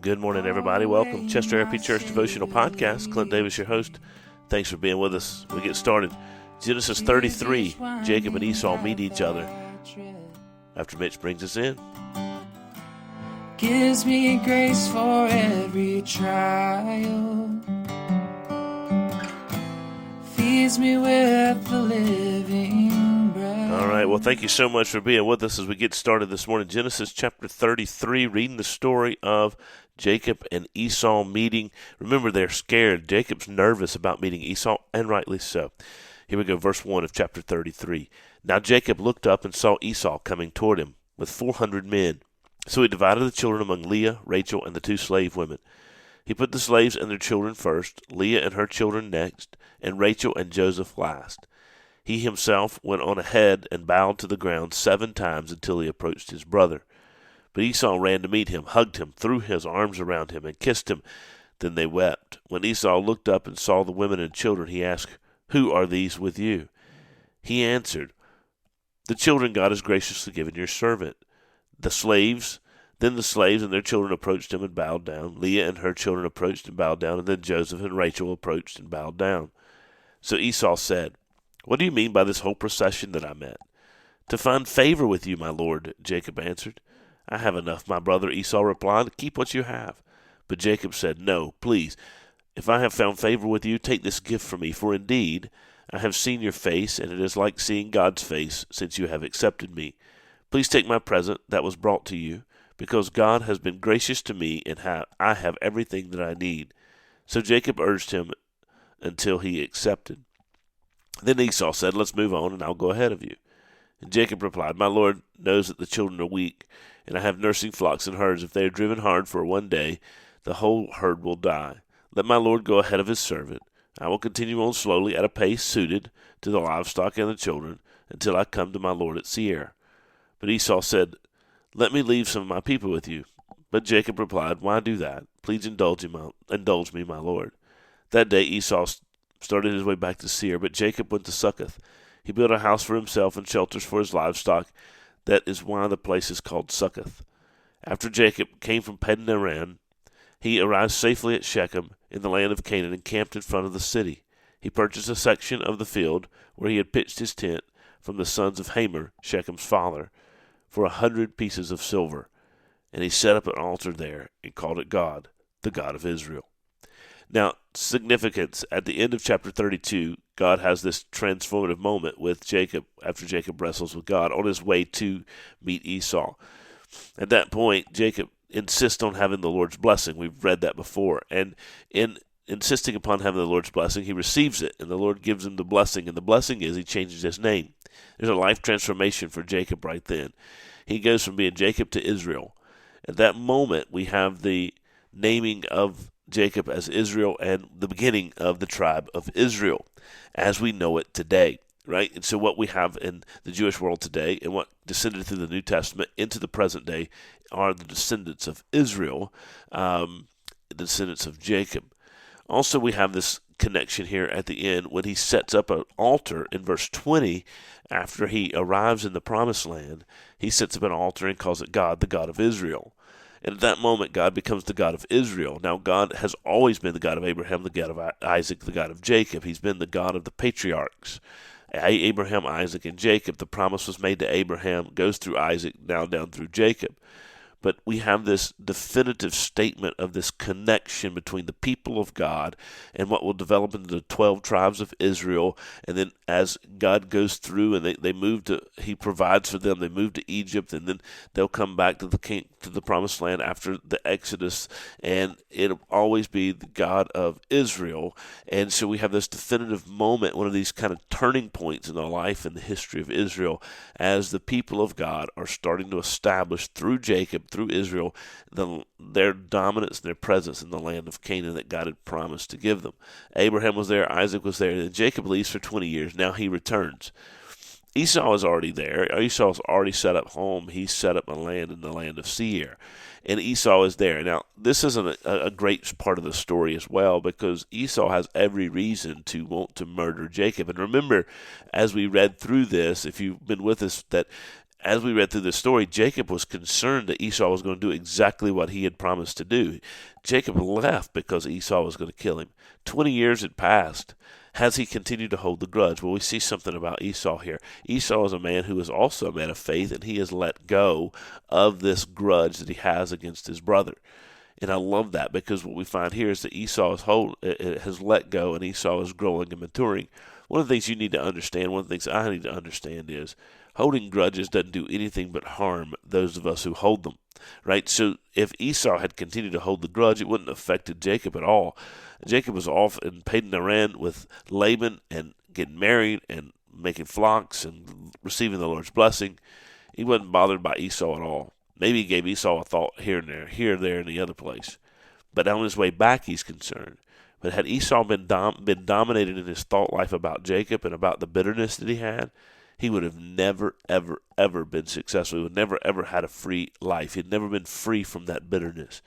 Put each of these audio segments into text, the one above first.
Good morning, everybody. Welcome, Chester Airpy Church Devotional Podcast. Clint Davis, your host. Thanks for being with us. We get started. Genesis 33, Jacob and Esau meet each other. After Mitch brings us in. Gives me grace for every trial. Feeds me with the living bread. All right, well, thank you so much for being with us as we get started this morning. Genesis chapter 33, reading the story of Jacob and Esau meeting. Remember, they're scared. Jacob's nervous about meeting Esau, and rightly so. Here we go, verse 1 of chapter 33. Now Jacob looked up and saw Esau coming toward him with 400 men. So he divided the children among Leah, Rachel, and the 2 slave women. He put the slaves and their children first, Leah and her children next, and Rachel and Joseph last. He himself went on ahead and bowed to the ground 7 times until he approached his brother. But Esau ran to meet him, hugged him, threw his arms around him, and kissed him. Then they wept. When Esau looked up and saw the women and children, he asked, "Who are these with you?" He answered, "The children God has graciously given your servant." Then the slaves and their children approached him and bowed down. Leah and her children approached and bowed down, and then Joseph and Rachel approached and bowed down. So Esau said, "What do you mean by this whole procession that I met?" "To find favor with you, my lord," Jacob answered. "I have enough," my brother Esau replied. "Keep what you have." But Jacob said, "No, please. If I have found favor with you, take this gift from me, for indeed I have seen your face, and it is like seeing God's face, since you have accepted me. Please take my present that was brought to you, because God has been gracious to me, and I have everything that I need." So Jacob urged him until he accepted. Then Esau said, "Let's move on, and I'll go ahead of you." And Jacob replied, "My Lord knows that the children are weak, and I have nursing flocks and herds. If they are driven hard for one day, the whole herd will die. Let my Lord go ahead of his servant. I will continue on slowly at a pace suited to the livestock and the children until I come to my Lord at Seir." But Esau said, "Let me leave some of my people with you." But Jacob replied, "Why do that? Please indulge me, my Lord." That day Esau started his way back to Seir, but Jacob went to Succoth. He built a house for himself and shelters for his livestock. That is why the place is called Succoth. After Jacob came from Padan Aram, he arrived safely at Shechem in the land of Canaan and camped in front of the city. He purchased a section of the field where he had pitched his tent from the sons of Hamor, Shechem's father, for 100 pieces of silver. And he set up an altar there and called it God, the God of Israel. Now, significance, at the end of chapter 32, God has this transformative moment with Jacob after Jacob wrestles with God on his way to meet Esau. At that point, Jacob insists on having the Lord's blessing. We've read that before. And in insisting upon having the Lord's blessing, he receives it, and the Lord gives him the blessing. And the blessing is he changes his name. There's a life transformation for Jacob right then. He goes from being Jacob to Israel. At that moment, we have the naming of Jacob as Israel and the beginning of the tribe of Israel as we know it today, right? And so what we have in the Jewish world today and what descended through the New Testament into the present day are the descendants of Israel, the descendants of Jacob. Also, we have this connection here at the end when he sets up an altar in verse 20 after he arrives in the promised land. He sets up an altar and calls it God, the God of Israel. And at that moment, God becomes the God of Israel. Now, God has always been the God of Abraham, the God of Isaac, the God of Jacob. He's been the God of the patriarchs, Abraham, Isaac, and Jacob. The promise was made to Abraham, goes through Isaac, now down through Jacob. But we have this definitive statement of this connection between the people of God and what will develop into the 12 tribes of Israel. And then as God goes through and they move to, he provides for them, they move to Egypt, and then they'll come back to the promised land after the Exodus, and it'll always be the God of Israel. And so we have this definitive moment, one of these kind of turning points in the life and the history of Israel, as the people of God are starting to establish through Jacob, through Israel, their dominance and their presence in the land of Canaan that God had promised to give them. Abraham was there, Isaac was there, and Jacob leaves for 20 years. Now he returns. Esau is already there. Esau's already set up home. He's set up a land in the land of Seir. And Esau is there. Now, this isn't a great part of the story as well, because Esau has every reason to want to murder Jacob. And remember, as we read through this, if you've been with us, that as we read through this story, Jacob was concerned that Esau was going to do exactly what he had promised to do. Jacob left because Esau was going to kill him. 20 years had passed. Has he continued to hold the grudge? Well, we see something about Esau here. Esau is a man who is also a man of faith, and he has let go of this grudge that he has against his brother. And I love that, because what we find here is that Esau has let go, and Esau is growing and maturing. One of the things you need to understand, one of the things I need to understand is holding grudges doesn't do anything but harm those of us who hold them, right? So if Esau had continued to hold the grudge, it wouldn't have affected Jacob at all. Jacob was off in Padan Aram with Laban and getting married and making flocks and receiving the Lord's blessing. He wasn't bothered by Esau at all. Maybe he gave Esau a thought here and there, and the other place. But on his way back, he's concerned. But had Esau been dominated in his thought life about Jacob and about the bitterness that he had, he would have never, ever, ever been successful. He would never, ever had a free life. He'd never been free from that bitterness.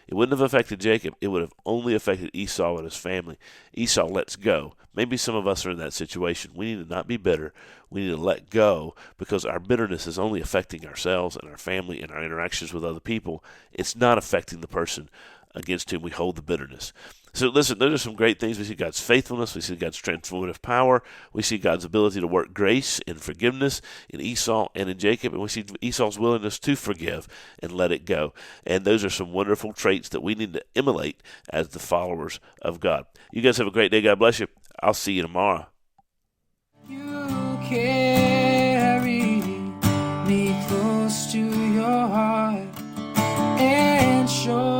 It wouldn't have affected Jacob. It would have only affected Esau and his family. Esau lets go. Maybe some of us are in that situation. We need to not be bitter. We need to let go, because our bitterness is only affecting ourselves and our family and our interactions with other people. It's not affecting the person against whom we hold the bitterness. So listen, those are some great things. We see God's faithfulness. We see God's transformative power. We see God's ability to work grace and forgiveness in Esau and in Jacob. And we see Esau's willingness to forgive and let it go. And those are some wonderful traits that we need to emulate as the followers of God. You guys have a great day. God bless you. I'll see you tomorrow. You carry me close to your heart and show